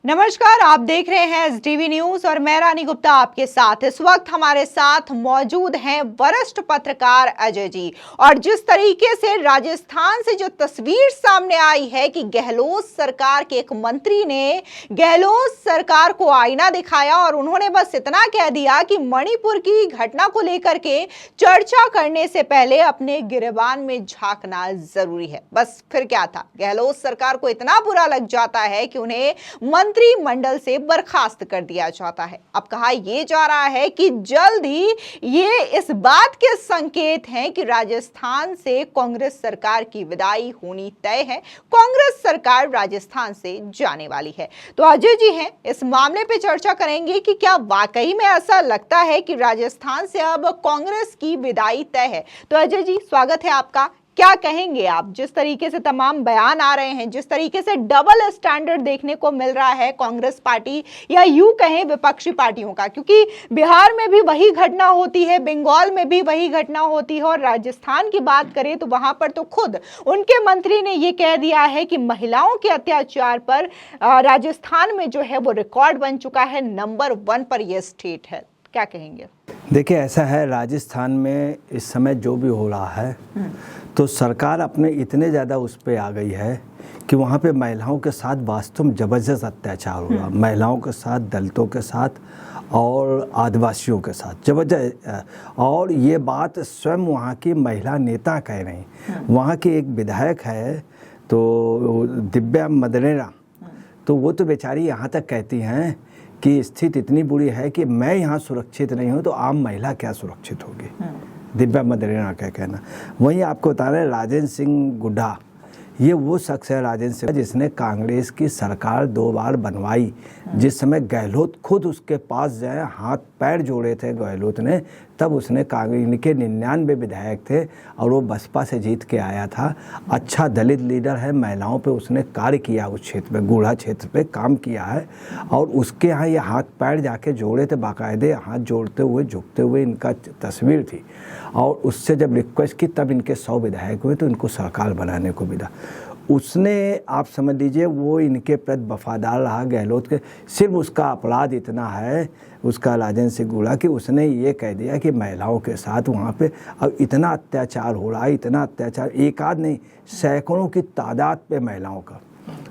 नमस्कार, आप देख रहे हैं एसडीवी न्यूज और मैं रानी गुप्ता आपके साथ। इस वक्त हमारे साथ मौजूद हैं वरिष्ठ पत्रकार अजय जी। और जिस तरीके से राजस्थान से जो तस्वीर सामने आई है कि गहलोत सरकार के एक मंत्री ने गहलोत सरकार को आईना दिखाया और उन्होंने बस इतना कह दिया कि मणिपुर की घटना को लेकर के चर्चा करने से पहले अपने गिरेबान में झांकना जरूरी है। बस फिर क्या था, गहलोत सरकार को इतना बुरा लग जाता है कि उन्हें मंत्रिमंडल से बर्खास्त कर दिया जाता है। अब कहा यह जा रहा है कि जल्द ही ये इस बात के संकेत हैं कि राजस्थान से कांग्रेस सरकार की विदाई होनी तय है, कांग्रेस सरकार राजस्थान से जाने वाली है। तो अजय जी हैं, इस मामले पे चर्चा करेंगे कि क्या वाकई में ऐसा लगता है कि राजस्थान से अब कांग्रेस की विदाई तय है। तो अजय जी, स्वागत है आपका। क्या कहेंगे आप, जिस तरीके से तमाम बयान आ रहे हैं, जिस तरीके से डबल स्टैंडर्ड देखने को मिल रहा है कांग्रेस पार्टी या यूं कहें विपक्षी पार्टियों का, क्योंकि बिहार में भी वही घटना होती है, बंगाल में भी वही घटना होती है और राजस्थान की बात करें तो वहां पर तो खुद उनके मंत्री ने यह कह दिया है कि महिलाओं के अत्याचार पर राजस्थान में जो है वो रिकॉर्ड बन चुका है, नंबर 1 पर यह स्टेट है। क्या कहेंगे? देखिए, ऐसा है, राजस्थान में इस समय जो भी हो रहा है तो सरकार अपने इतने ज़्यादा उस पर आ गई है कि वहाँ पे महिलाओं के साथ वास्तव में ज़बरदस्त अत्याचार हो रहा, महिलाओं के साथ, दलितों के साथ और आदिवासियों के साथ जबरदस्त। और ये बात स्वयं वहाँ की महिला नेता कह रही। वहाँ की एक विधायक है तो दिव्या मदरेरा, तो वो तो बेचारी यहाँ तक कहती हैं कि स्थिति इतनी बुरी है कि मैं यहाँ सुरक्षित नहीं हूँ तो आम महिला क्या सुरक्षित होगी। दिव्या मदरेना का कहना। वहीं आपको बता रहे हैं राजेंद्र सिंह गुड्डा, ये वो शख्स है राजेंद्र सिंह जिसने कांग्रेस की सरकार 2 बार बनवाई। जिस समय गहलोत खुद उसके पास जाए, हाथ पैर जोड़े थे गहलोत ने, तब उसने कांग्रेस, इनके 99 विधायक थे और वो बसपा से जीत के आया था। अच्छा दलित लीडर है, महिलाओं पे उसने कार्य किया, उस क्षेत्र में गूढ़ा क्षेत्र पे काम किया है। और उसके यहाँ ये हाथ पैर जाके जोड़े थे, बाकायदे हाथ जोड़ते हुए झुकते हुए इनका तस्वीर थी। और उससे जब रिक्वेस्ट की तब इनके 100 विधायक हुए तो इनको सरकार बनाने को मिला। उसने, आप समझ लीजिए, वो इनके प्रति वफादार रहा गहलोत के। सिर्फ उसका अपराध इतना है, उसका राजेंद्र सिंह गुड़ा, कि उसने ये कह दिया कि महिलाओं के साथ वहाँ पे अब इतना अत्याचार हो रहा है, इतना अत्याचार, एक आध नहीं, सैकड़ों की तादाद पे महिलाओं का।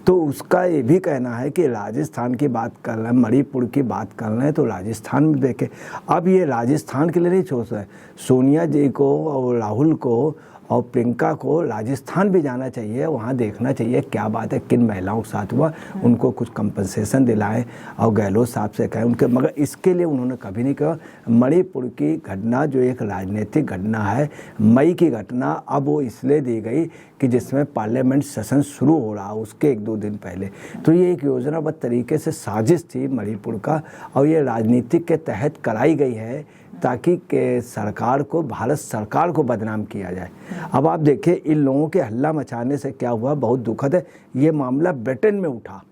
तो उसका ये भी कहना है कि राजस्थान की बात कर रहे हैं, मणिपुर की बात कर रहे हैं तो राजस्थान में देखें। अब ये राजस्थान के लिए नहीं सोच रहे, सोनिया जी को और राहुल को और प्रियंका को राजस्थान भी जाना चाहिए, वहाँ देखना चाहिए क्या बात है, किन महिलाओं के साथ हुआ, उनको कुछ कंपनसेशन दिलाएं और गहलोत साहब से कहें उनके। मगर इसके लिए उन्होंने कभी नहीं कहा। मणिपुर की घटना जो एक राजनीतिक घटना है, मई की घटना, अब वो इसलिए दी गई कि जिसमें पार्लियामेंट सेशन शुरू हो रहा, उसके 1-2 दिन पहले। तो ये एक योजनाबद्ध तरीके से साजिश थी मणिपुर का, और ये राजनीतिक के तहत कराई गई है ताकि के सरकार को, भारत सरकार को बदनाम किया जाए। अब आप देखिए, इन लोगों के हल्ला मचाने से क्या हुआ, बहुत दुखद है। ये मामला ब्रिटेन में उठा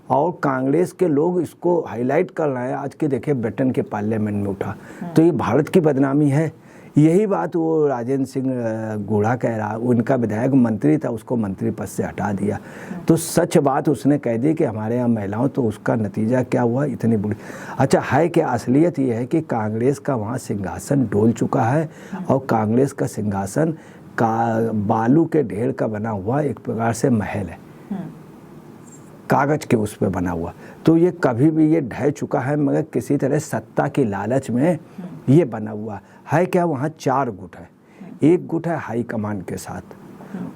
और कांग्रेस के लोग इसको हाईलाइट कर रहे हैं आज के, देखिए ब्रिटेन के पार्लियामेंट में उठा। तो ये भारत की बदनामी है। यही बात वो राजेंद्र सिंह गुड़ा कह रहा, उनका विधायक मंत्री था, उसको मंत्री पद से हटा दिया। तो सच बात उसने कह दी कि हमारे यहाँ महिलाओं, तो उसका नतीजा क्या हुआ, इतनी बुरी। अच्छा है कि असलियत ये है कि कांग्रेस का वहाँ सिंहासन डोल चुका है और कांग्रेस का सिंहासन का बालू के ढेर का बना हुआ एक प्रकार से महल है, कागज के उस पर बना हुआ। तो ये कभी भी ये ढह चुका है, मगर किसी तरह सत्ता की लालच में ये बना हुआ है। क्या वहाँ 4 गुट है, एक गुट है हाई कमान के साथ,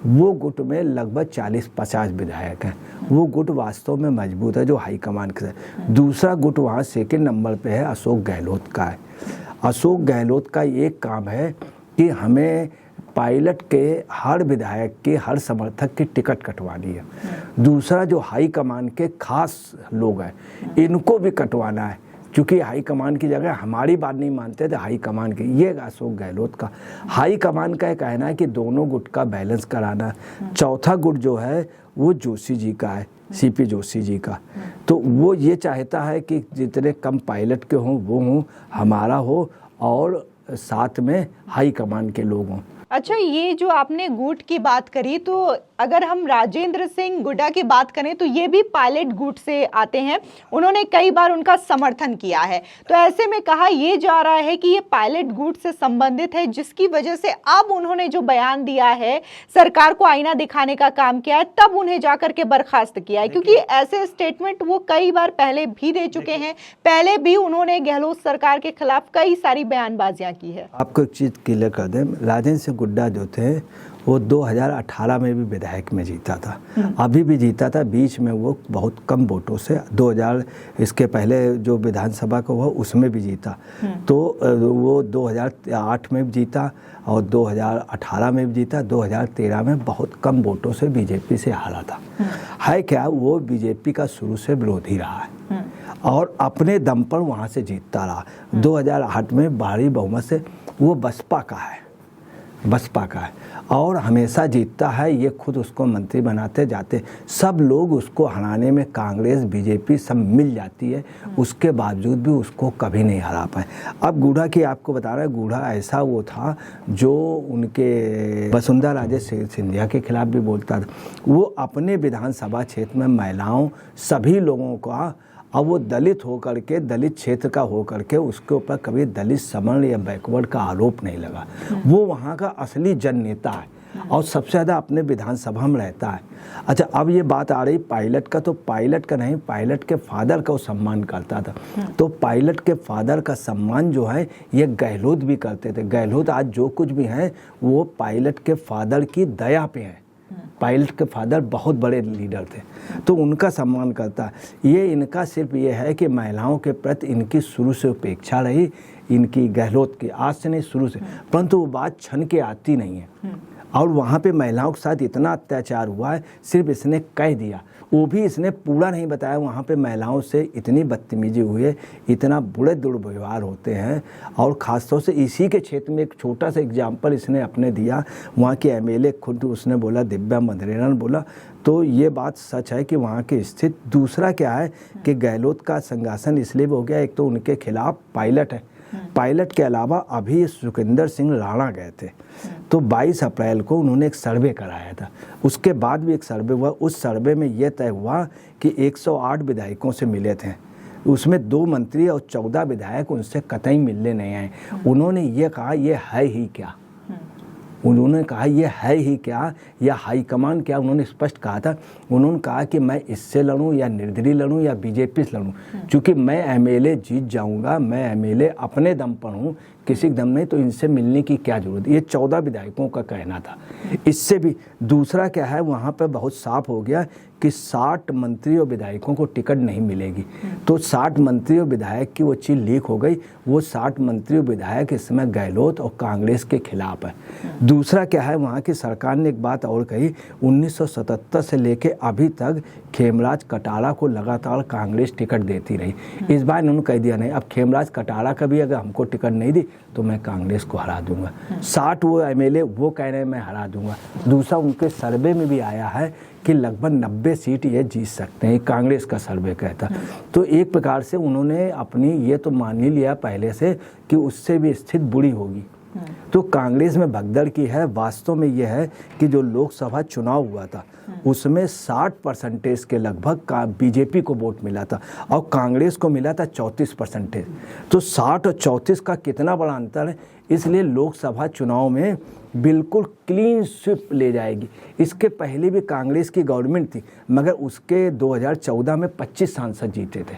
वो गुट में लगभग 40-50 विधायक हैं, वो गुट वास्तव में मजबूत है जो हाई कमान के साथ। दूसरा गुट वहाँ 2nd नंबर पे है, अशोक गहलोत का है। अशोक गहलोत का एक काम है कि हमें पायलट के हर विधायक के, हर समर्थक की टिकट कटवानी है। दूसरा जो हाई कमान के खास लोग हैं, इनको भी कटवाना है, क्योंकि हाई कमान की जगह हमारी बात नहीं मानते थे हाई कमान की। ये अशोक गहलोत का हाई कमान का कहना है कि दोनों गुट का बैलेंस कराना। चौथा गुट जो है वो जोशी जी का है, सीपी जोशी जी का। तो वो ये चाहता है कि जितने कम पायलट के हों वो हों, हमारा हो, और साथ में हाई कमान के लोग हों। अच्छा, ये जो आपने गुट की बात करी, तो अगर हम राजेंद्र सिंह गुड्डा की बात करें तो ये भी पायलट गुट से आते हैं, उन्होंने कई बार उनका समर्थन किया है। तो ऐसे में कहा यह जा रहा है कि ये पायलट गुट से संबंधित है, जिसकी वजह से अब उन्होंने जो बयान दिया है, सरकार को आईना दिखाने का काम किया है, तब उन्हें जाकर के बर्खास्त किया है, क्योंकि ऐसे स्टेटमेंट वो कई बार पहले भी दे चुके हैं। पहले भी उन्होंने गहलोत सरकार के खिलाफ कई सारी बयानबाजियां की है। आपको एक चीज़ क्लियर कर दें, राजेंद्र सिंह गुड्डा जो थे वो 2018 में भी विधायक में जीता था, अभी भी जीता था। बीच में वो बहुत कम वोटों से 2000 इसके पहले जो विधानसभा का हुआ उसमें भी जीता, तो वो 2008 में भी जीता और 2018 में भी जीता, 2013 में बहुत कम वोटों से बीजेपी से हारा था। है क्या, वो बीजेपी का शुरू से विरोधी रहा है और अपने दम पर वहाँ से जीतता रहा। 2008 में भारी बहुमत से वो बसपा का है और हमेशा जीतता है। ये खुद उसको मंत्री बनाते जाते, सब लोग उसको हराने में कांग्रेस बीजेपी सब मिल जाती है, उसके बावजूद भी उसको कभी नहीं हरा पाए। अब गूढ़ा की आपको बता रहा है, गूढ़ा ऐसा वो था जो उनके वसुंधरा राजे सिंधिया के खिलाफ भी बोलता था। वो अपने विधानसभा क्षेत्र में महिलाओं सभी लोगों का, अब वो दलित होकर के, दलित क्षेत्र का होकर के, उसके ऊपर कभी दलित सवर्ण या बैकवर्ड का आरोप नहीं लगा। वो वहाँ का असली जननेता है और सबसे ज़्यादा अपने विधानसभा में रहता है। अच्छा, अब ये बात आ रही पायलट का, तो पायलट का नहीं, पायलट के फादर का वो सम्मान करता था। तो पायलट के फादर का सम्मान जो है ये गहलोत भी करते थे। गहलोत आज जो कुछ भी है वो पायलट के फादर की दया पे है। पायलट के फादर बहुत बड़े लीडर थे, तो उनका सम्मान करता है। ये इनका सिर्फ ये है कि महिलाओं के प्रति इनकी शुरू से उपेक्षा रही, इनकी गहलोत की, आज से नहीं शुरू से, परंतु वो बात छन के आती नहीं है। और वहाँ पे महिलाओं के साथ इतना अत्याचार हुआ है, सिर्फ इसने कह दिया, वो भी इसने पूरा नहीं बताया। वहाँ पे महिलाओं से इतनी बदतमीजी हुई है, इतना बुरे दुर्व्यवहार होते हैं। और ख़ासतौर से इसी के क्षेत्र में एक छोटा सा एग्जाम्पल इसने अपने दिया, वहाँ के एमएलए खुद उसने बोला, दिव्या मधरेरा ने बोला, तो ये बात सच है कि वहाँ की स्थिति। दूसरा क्या है कि गहलोत का संघर्षण इसलिए हो गया, एक तो उनके खिलाफ पायलट है, पायलट के अलावा अभी सुखिंदर सिंह राणा गए थे, तो 22 अप्रैल को उन्होंने एक सर्वे कराया था। उसके बाद भी एक सर्वे हुआ, उस सर्वे में यह तय हुआ कि 108 विधायकों से मिले थे, उसमें 2 मंत्री और 14 विधायक उनसे कतई मिलने नहीं आए। उन्होंने ये कहा ये है ही क्या, उन्होंने कहा ये है ही क्या, या हाईकमान क्या, उन्होंने स्पष्ट कहा था। उन्होंने कहा कि मैं इससे लड़ूं या निर्दलीय लड़ूं या बीजेपी से लड़ूं, क्योंकि मैं एमएलए जीत जाऊंगा, मैं एमएलए अपने दम पर हूं, किसी दम नहीं, तो इनसे मिलने की क्या जरूरत। ये 14 विधायकों का कहना था। इससे भी दूसरा क्या है, वहाँ पर बहुत साफ हो गया कि 60 मंत्री और विधायकों को टिकट नहीं मिलेगी। तो 60 मंत्री और विधायक की वो चीज़ लीक हो गई। वो 60 मंत्री और विधायक इस समय गहलोत और कांग्रेस के खिलाफ है। दूसरा क्या है, वहाँ की सरकार ने एक बात और कही, 1977 से लेके अभी तक खेमराज कटारा को लगातार कांग्रेस टिकट देती रही। इस बार इन्होंने कह दिया नहीं, अब खेमराज कटारा का भी अगर हमको टिकट नहीं दी तो मैं कांग्रेस को हरा दूंगा। 60 वो एमएलए वो कह रहे हैं मैं हरा दूंगा। दूसरा, उनके सर्वे में भी आया है कि लगभग 90 सीट ये जीत सकते हैं, कांग्रेस का सर्वे कहता। तो एक प्रकार से उन्होंने अपनी ये तो मान ही लिया पहले से कि उससे भी स्थिति बुरी होगी। तो कांग्रेस में भगदड़ की है। वास्तव में यह है कि जो लोकसभा चुनाव हुआ था उसमें 60% के लगभग का बीजेपी को वोट मिला था और कांग्रेस को मिला था 34%। तो 60 और 34 का कितना बड़ा अंतर है। इसलिए लोकसभा चुनाव में बिल्कुल क्लीन स्वीप ले जाएगी। इसके पहले भी कांग्रेस की गवर्नमेंट थी, मगर उसके 2014 में 25 सांसद जीते थे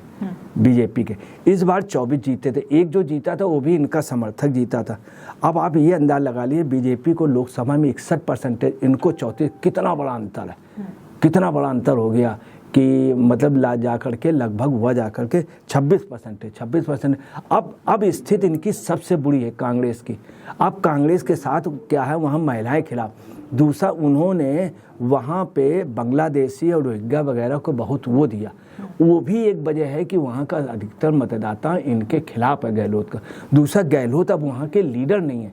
बीजेपी के, इस बार 24 जीते थे। एक जो जीता था वो भी इनका समर्थक जीता था। अब आप ये अंदाज लगा लिए बीजेपी को लोकसभा में 61%, इनको 34, कितना बड़ा अंतर है, कितना बड़ा अंतर हो गया कि मतलब ला जा करके लगभग हुआ जा करके 26%। अब स्थिति इनकी सबसे बुरी है कांग्रेस की। अब कांग्रेस के साथ क्या है, वहाँ महिलाएं खिलाफ। दूसरा, उन्होंने वहाँ पे बांग्लादेशी और रोहिंग्या वगैरह को बहुत वो दिया, वो भी एक वजह है कि वहाँ का अधिकतर मतदाता इनके खिलाफ है गहलोत का। दूसरा, गहलोत अब वहाँ के लीडर नहीं है,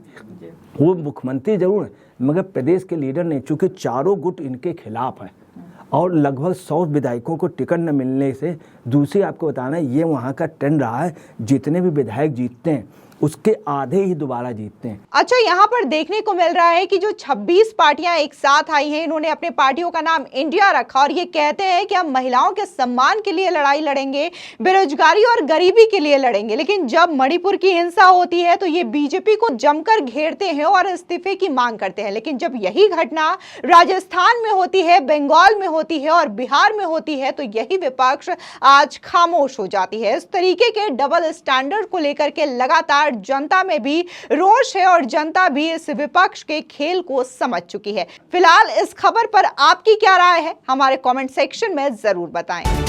वो मुख्यमंत्री जरूर है मगर प्रदेश के लीडर नहीं, चूँकि चारों गुट इनके खिलाफ है और लगभग 100 विधायकों को टिकट न मिलने से। दूसरी आपको बताना है, ये वहाँ का ट्रेंड रहा है, जितने भी विधायक जीतते हैं उसके आधे ही दोबारा जीतते हैं। अच्छा, यहाँ पर देखने को मिल रहा है कि जो 26 पार्टियां एक साथ आई हैं, इन्होंने अपने पार्टियों का नाम इंडिया रखा और ये कहते हैं कि हम महिलाओं के सम्मान के लिए लड़ाई लड़ेंगे, बेरोजगारी और गरीबी के लिए लड़ेंगे। लेकिन जब मणिपुर की हिंसा होती है तो ये बीजेपी को जमकर घेरते हैं और इस्तीफे की मांग करते हैं। लेकिन जब यही घटना राजस्थान में होती है, बंगाल में होती है और बिहार में होती है तो यही विपक्ष आज खामोश हो जाती है। इस तरीके के डबल स्टैंडर्ड को लेकर के लगातार जनता में भी रोष है और जनता भी इस विपक्ष के खेल को समझ चुकी है। फिलहाल इस खबर पर आपकी क्या राय है, हमारे कमेंट सेक्शन में जरूर बताएं।